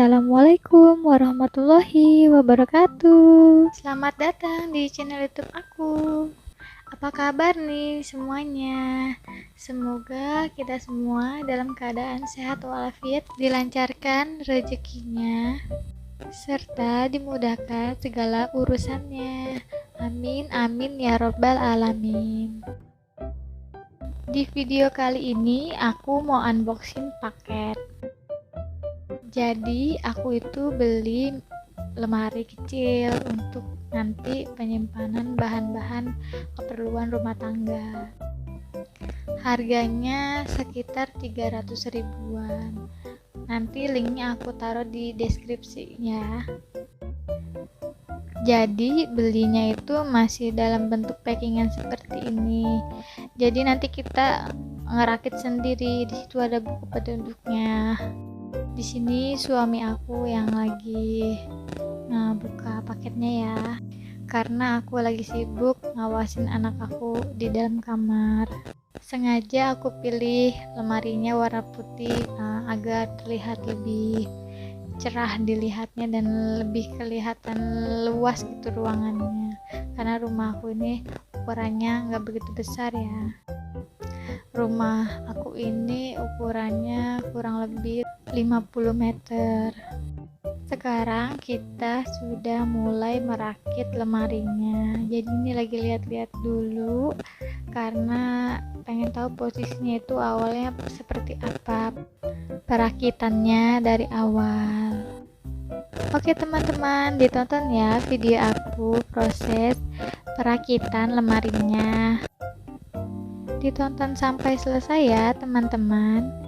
Assalamualaikum warahmatullahi wabarakatuh. Selamat datang di channel YouTube aku. Apa kabar nih semuanya? Semoga kita semua dalam keadaan sehat walafiat, dilancarkan rezekinya, serta dimudahkan segala urusannya. Amin amin ya robbal alamin. Di video kali ini aku mau unboxing paket. Jadi aku itu beli lemari kecil untuk nanti penyimpanan bahan-bahan keperluan rumah tangga. Harganya sekitar 300 ribuan. Nanti linknya aku taruh di deskripsi ya. Jadi belinya itu masih dalam bentuk packingan seperti ini. Jadi nanti kita ngerakit sendiri. Di situ ada buku petunjuknya. Di sini suami aku yang lagi buka paketnya ya, karena aku lagi sibuk ngawasin anak aku di dalam kamar. Sengaja aku pilih lemarinya warna putih agar terlihat lebih cerah dilihatnya dan lebih kelihatan luas gitu ruangannya, karena rumah aku ini ukurannya nggak begitu besar ya. Rumah aku ini ukurannya kurang lebih 50 meter. Sekarang kita sudah mulai merakit lemarinya. Jadi ini lagi lihat-lihat dulu karena pengen tahu posisinya itu awalnya seperti apa, perakitannya dari awal. Oke teman-teman, ditonton ya video aku proses perakitan lemarinya. Ditonton sampai selesai ya teman-teman.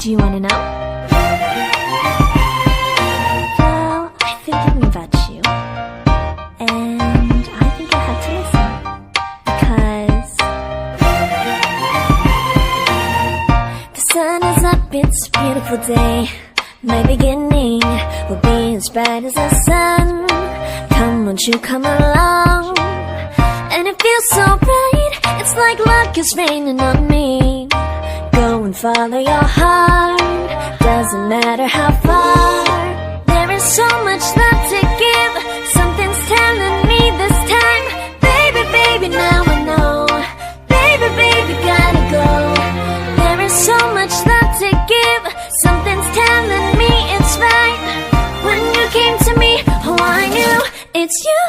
Do you want to know? Well, I've been thinking about you, and I think I have to listen, because the sun is up, it's a beautiful day. My beginning will be as bright as the sun. Come, won't you come along? And it feels so bright, it's like luck is raining on me. Go and follow your heart, doesn't matter how far. There is so much love to give, something's telling me this time. Baby, baby, now I know. Baby, baby, gotta go. There is so much love to give, something's telling me it's right. When you came to me, oh I knew it's you,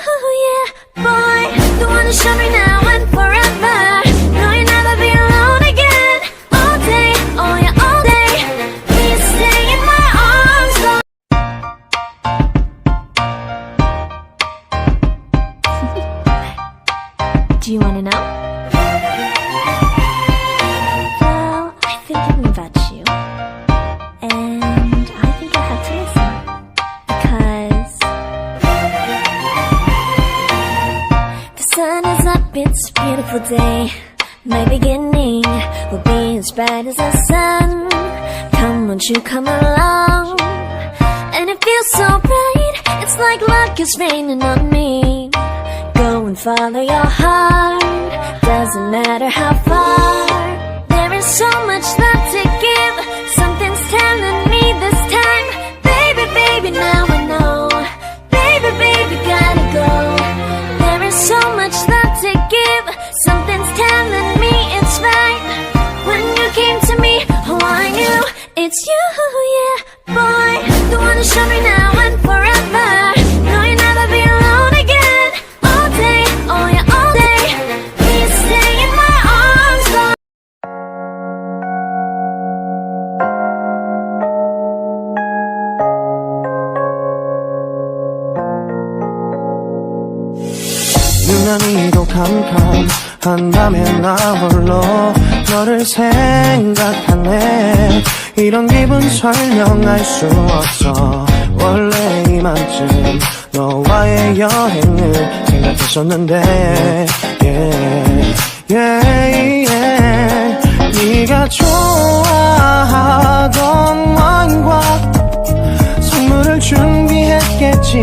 yeah, boy. The one to show me now and forever. No, you'll never be alone again. All day, oh yeah, all day. Please stay in my arms. Well, I think about you, and I think I have to listen, because the sun is up, it's a beautiful day. My beginning will be as bright as the sun. Come, won't you come along? And it feels so bright, it's like luck is raining on me. Go and follow your heart, doesn't matter how far. There is so much love to give, something's telling me this time. Baby, baby, now I know. Baby, baby, gotta go. There is so much love to give, something's telling me it's right. When you came to me, oh I knew it's you, yeah, boy. The one who showed me now and forever. No, you'll never be alone again. All day, oh yeah, all day. Please stay in my arms, Lord. 유난히도 캄캄한 밤에 나 홀로 너를 생각하네. 이런 기분 설명할 수 없어. 원래 이만큼 너와의 여행을 생각했었는데 네가 좋아하던 와인과 선물을 준비했겠지.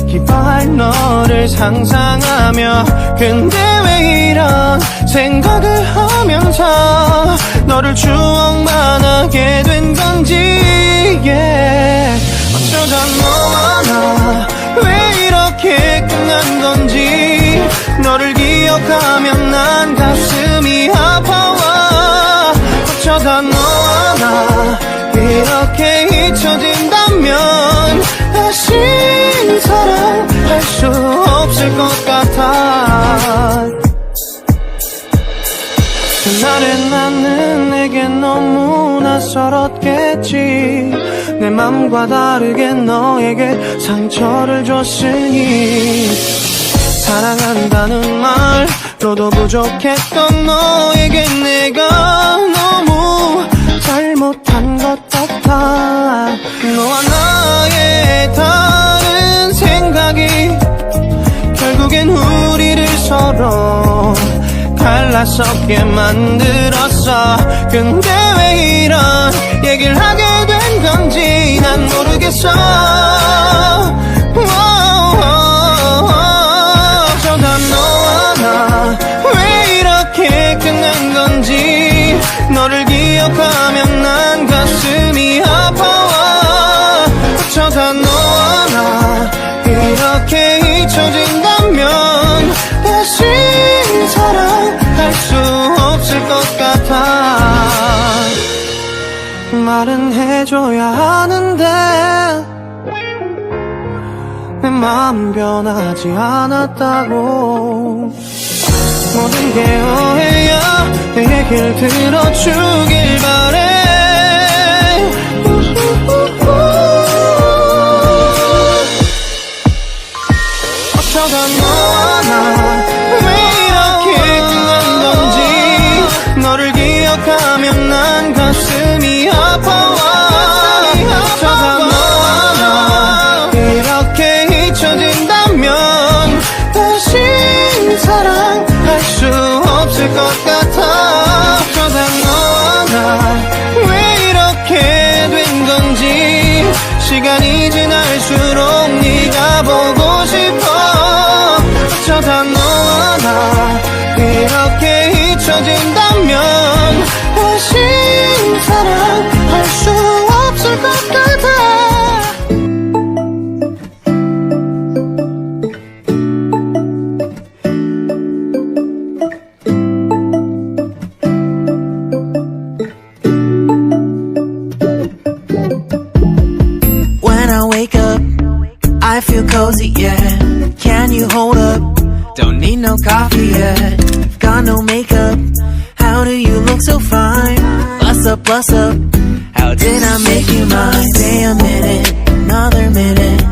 기뻐할 너를 상상하며. 근데 왜 이런 생각을 하면서 너를 추억만 하게 된 건지. 어쩌다 너와 나 왜 이렇게 끝난 건지. 너를 기억하면 난 가슴이 아파와. 어쩌다 너와 나 이렇게 잊혀진다면 다시 사랑할 수 없을 것 같아. 그날의 나는 내게 너무 낯설었겠지. 내 맘과 다르게 너에게 상처를 줬으니. 사랑한다는 말로도 부족했던 너에게 내가 너무 잘못한 것 같아. 너와 나의 다른 생각이 결국엔 우리를 서로 갈라서게 만들었어. 근데 왜 이런 얘기를 하게 된 건지 난 모르겠어. 어쩌다 너와 나 왜 이렇게 끝난 건지. 너를 기억하면 난 가슴이 아파와. 어쩌다 너와 나 이렇게 잊혀진다면 다시 사랑할 수 없을 것 같아. 말은 해줘야 하는데 내 마음 변하지 않았다고. 모든 게 오해야. 내 얘기를 들어주길 바래. 어쩌다 너와 나 왜 이렇게 끝난 건지. 너를 기억하면 난 가슴이 아파와. 어쩌다 너와 나 이렇게 잊혀진다면 다시 사랑할 수 없을 것 같아. 어쩌다 너와 나 왜 이렇게 된 건지. 시간이 지날수록 네가 보고 싶어. 어쩌다 너와 나 이렇게 잊혀진다면 다시 사랑할 수 없을 것 같아. I feel cozy, yeah. Can you hold up? Don't need no coffee yet. Got no makeup. How do you look so fine? Plus up, plus up. How did I make you mine? Stay a minute, another minute.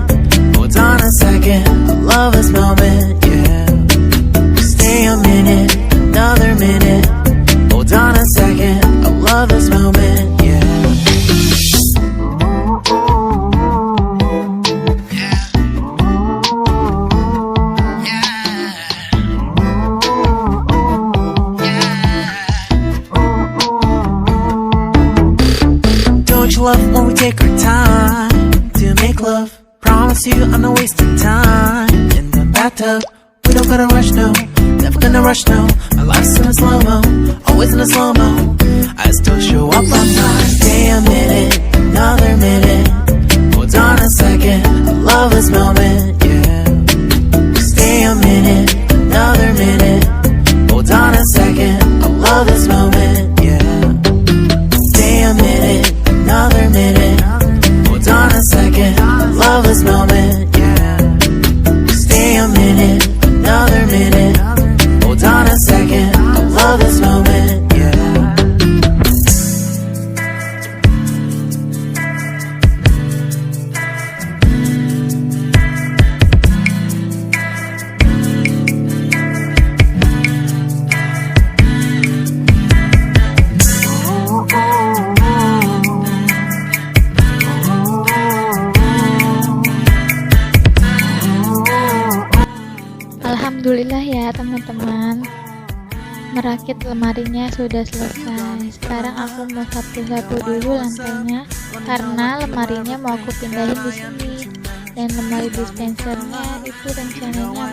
Hold on a second, a lover's moment, yeah. Stay a minute, love when we take our time to make love. Promise you I'm not wasting time in the bathtub. We don't gotta rush, no, never gonna rush, no. My life's in a slow-mo, always in a slow-mo. I still show up on time. Stay a minute, another minute. Hold on a second, I love this moment, yeah. Stay a minute, another minute. Hold on a second, I love this moment, yeah. Stay a minute, another minute. Hold on a second, I love this moment, yeah. Stay a minute, another minute. Hold on a second, I love this moment, yeah. Alhamdulillah ya teman-teman, merakit lemarinya sudah selesai. Sekarang aku mau sapu-sapu dulu lantainya karena lemarinya mau aku pindahin di sini, dan lemari dispensernya itu rencananya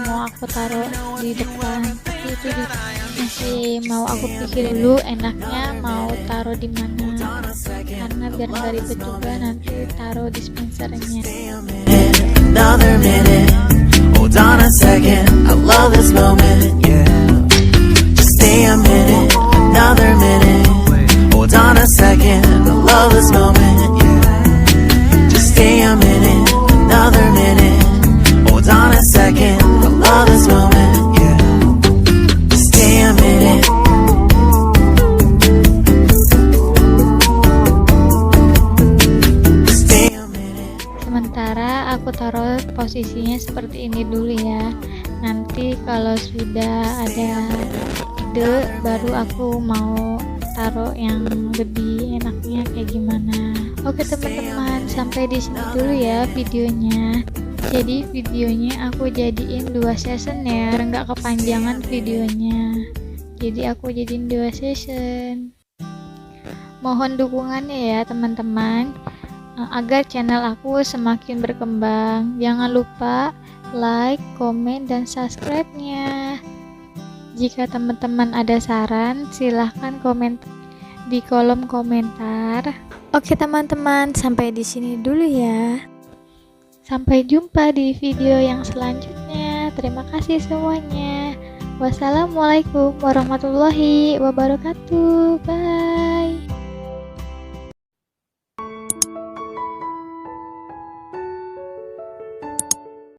mau aku taruh di depan, tapi itu masih mau aku pikir dulu enaknya mau taruh di mana, karena biar nggak ribet juga nanti taruh dispensernya. Another minute. Hold on a second, I love this moment, yeah. Just stay a minute, another minute. Hold on a second, I love this moment, yeah. Just stay a minute, another minute. Hold on a second, I love this moment, yeah. Just stay a minute. Sementara aku taruh posisinya seperti ini dulu ya. Nanti kalau sudah ada ide baru aku mau taruh yang lebih enaknya kayak gimana. Oke teman-teman, sampai di sini dulu ya videonya. Jadi videonya aku jadiin 2 season ya, nggak kepanjangan videonya. Jadi aku jadiin 2 season. Mohon dukungannya ya teman-teman, agar channel aku semakin berkembang. Jangan lupa like, komen, dan subscribe-nya. Jika teman-teman ada saran, silahkan komen di kolom komentar. Oke teman-teman, sampai di sini dulu ya. Sampai jumpa di video yang selanjutnya. Terima kasih semuanya. Wassalamualaikum warahmatullahi wabarakatuh. Bye.